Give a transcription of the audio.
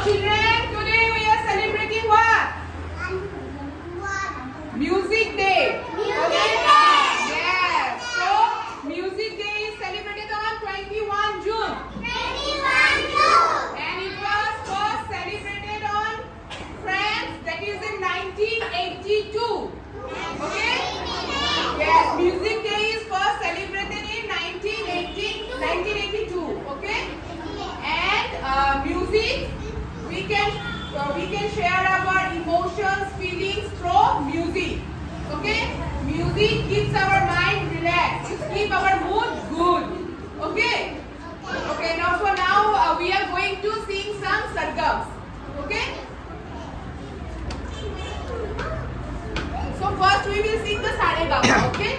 children, today we are celebrating what? Music Day. Okay? Yes. So, Music Day is celebrated on 21 June. And it was first celebrated on France, that is in 1982. Okay? Yes, Music Day is first celebrated in 1982. Okay? And music, we can share our emotions, feelings through music. Okay? Music keeps our mind relaxed. It keeps our mood good. Okay? Okay. Now we are going to sing some sargams. Okay? So first we will sing the Sa Re Ga Ma. Okay?